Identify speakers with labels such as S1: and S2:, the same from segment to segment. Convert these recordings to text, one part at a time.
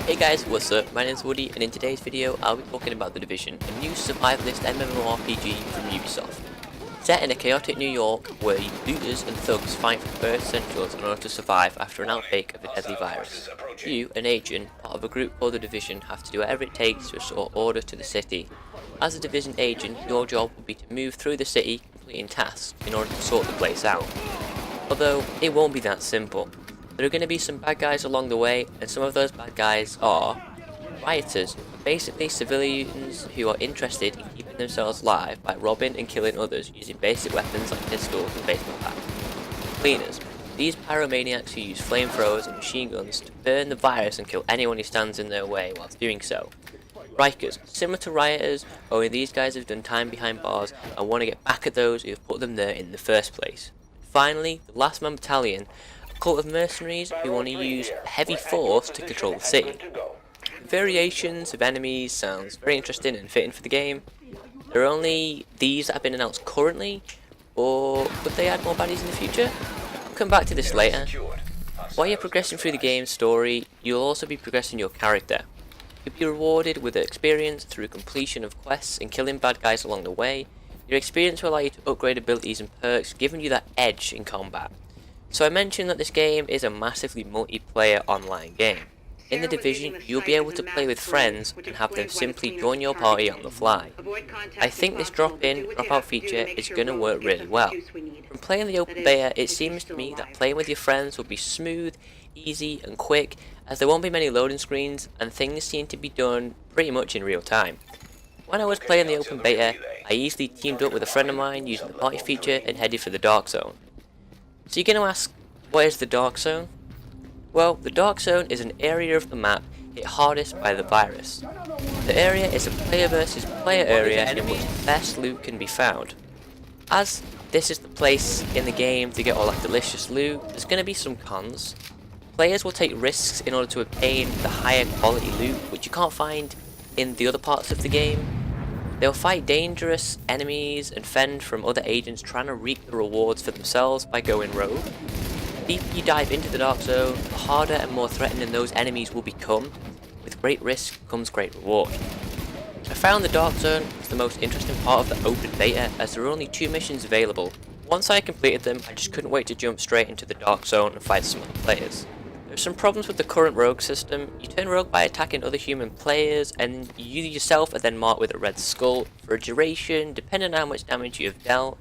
S1: Hey guys, what's up? My name is Woody, and in today's video I'll be talking about The Division, a new survivalist MMORPG from Ubisoft. Set in a chaotic New York where looters and thugs fight for bare essentials in order to survive after an outbreak of a deadly virus. You, an agent, part of a group called The Division, have to do whatever it takes to restore order to the city. As a Division agent, your job will be to move through the city, completing tasks in order to sort the place out. Although, it won't be that simple. There are going to be some bad guys along the way, and some of those bad guys are rioters, basically civilians who are interested in keeping themselves alive by robbing and killing others using basic weapons like pistols and baseball bats. Cleaners, these pyromaniacs who use flamethrowers and machine guns to burn the virus and kill anyone who stands in their way whilst doing so. Rikers, similar to rioters, only these guys have done time behind bars and want to get back at those who have put them there in the first place. Finally, the Last Man Battalion, a cult of mercenaries who want to use heavy force to control the city. Variations of enemies sounds very interesting and fitting for the game. There are only these that have been announced currently, or could they add more baddies in the future? I'll come back to this later. While you're progressing through the game's story, you'll also be progressing your character. You'll be rewarded with experience through completion of quests and killing bad guys along the way. Your experience will allow you to upgrade abilities and perks, giving you that edge in combat. So I mentioned that this game is a massively multiplayer online game. In The Division, you'll be able to play with friends and have them simply join your party on the fly. I think this drop-in, drop-out feature is going to work really well. From playing the open beta, it seems to me that playing with your friends will be smooth, easy and quick, as there won't be many loading screens and things seem to be done pretty much in real time. When I was playing the open beta, I easily teamed up with a friend of mine using the party feature and headed for the Dark Zone. So you're going to ask, what is the Dark Zone? Well, the Dark Zone is an area of the map hit hardest by the virus. The area is a player versus player area in which the best loot can be found. As this is the place in the game to get all that delicious loot, there's going to be some cons. Players will take risks in order to obtain the higher quality loot, which you can't find in the other parts of the game. They'll fight dangerous enemies and fend from other agents trying to reap the rewards for themselves by going rogue. The deeper you dive into the Dark Zone, the harder and more threatening those enemies will become. With great risk comes great reward. I found the Dark Zone was the most interesting part of the open beta, as there were only 2 missions available. Once I completed them, I just couldn't wait to jump straight into the Dark Zone and fight some other players. There's some problems with the current rogue system. You turn rogue by attacking other human players, and you yourself are then marked with a red skull for a duration depending on how much damage you have dealt.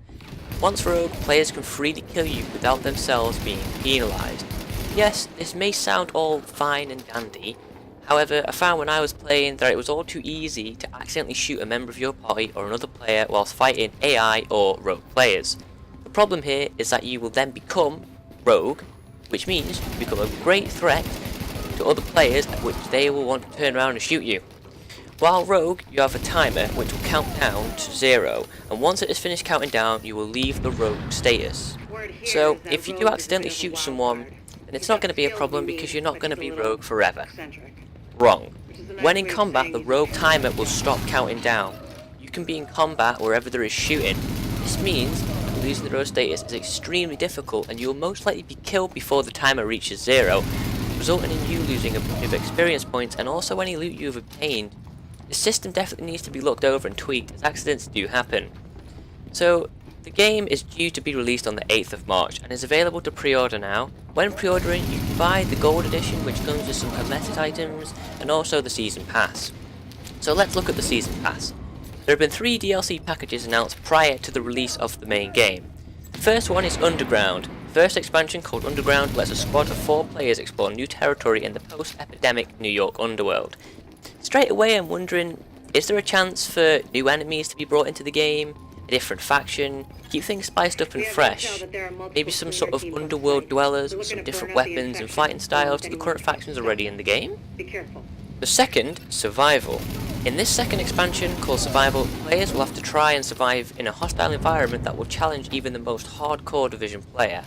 S1: Once rogue, players can freely kill you without themselves being penalised. Yes, this may sound all fine and dandy, however I found when I was playing that it was all too easy to accidentally shoot a member of your party or another player whilst fighting AI or rogue players. The problem here is that you will then become rogue, which means you become a great threat to other players, at which they will want to turn around and shoot you. While rogue, you have a timer which will count down to 0, and once it is finished counting down, you will leave the rogue status. So if you do accidentally shoot someone, then it's not going to be a problem because you're not going to be rogue forever. Wrong. When in combat, the rogue timer will stop counting down. You can be in combat wherever there is shooting. This means losing the rogue status is extremely difficult, and you will most likely be killed before the timer reaches 0, resulting in you losing a bunch of experience points and also any loot you have obtained. The system definitely needs to be looked over and tweaked, as accidents do happen. So, the game is due to be released on the 8th of March and is available to pre-order now. When pre-ordering, you can buy the Gold Edition, which comes with some cosmetic items, and also the Season Pass. So let's look at the Season Pass. There have been 3 DLC packages announced prior to the release of the main game. The first one is Underground. The first expansion, called Underground, lets a squad of 4 players explore new territory in the post-epidemic New York underworld. Straight away I'm wondering, is there a chance for new enemies to be brought into the game, a different faction, keep things spiced up and fresh, maybe some sort of underworld dwellers with some different weapons and fighting styles to the current factions already in the game? The second, Survival. In this second expansion, called Survival, players will have to try and survive in a hostile environment that will challenge even the most hardcore Division player.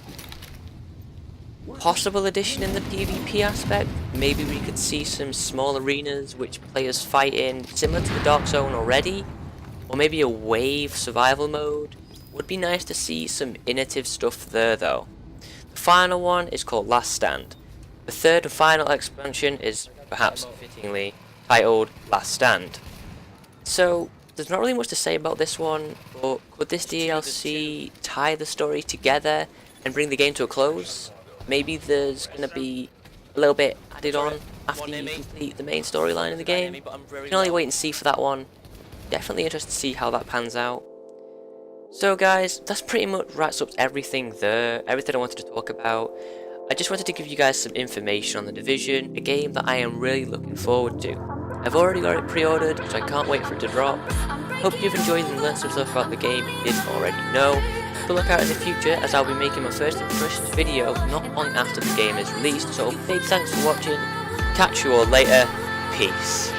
S1: Possible addition in the PvP aspect, maybe we could see some small arenas which players fight in, similar to the Dark Zone already, or maybe a wave survival mode. Would be nice to see some innovative stuff there though. The final one is called Last Stand. The third and final expansion is perhaps fittingly titled Last Stand. So, there's not really much to say about this one, but could this DLC tie the story together and bring the game to a close? Maybe there's going to be a little bit added on after you complete the main storyline in the game. You can only wait and see for that one. Definitely interested to see how that pans out. So guys, that's pretty much wraps up everything there, everything I wanted to talk about. I just wanted to give you guys some information on The Division, a game that I am really looking forward to. I've already got it pre-ordered, so I can't wait for it to drop. Hope you've enjoyed and learned some stuff about the game you didn't already know. But look out in the future, as I'll be making my first impressions video not long after the game is released, so big thanks for watching, catch you all later, peace.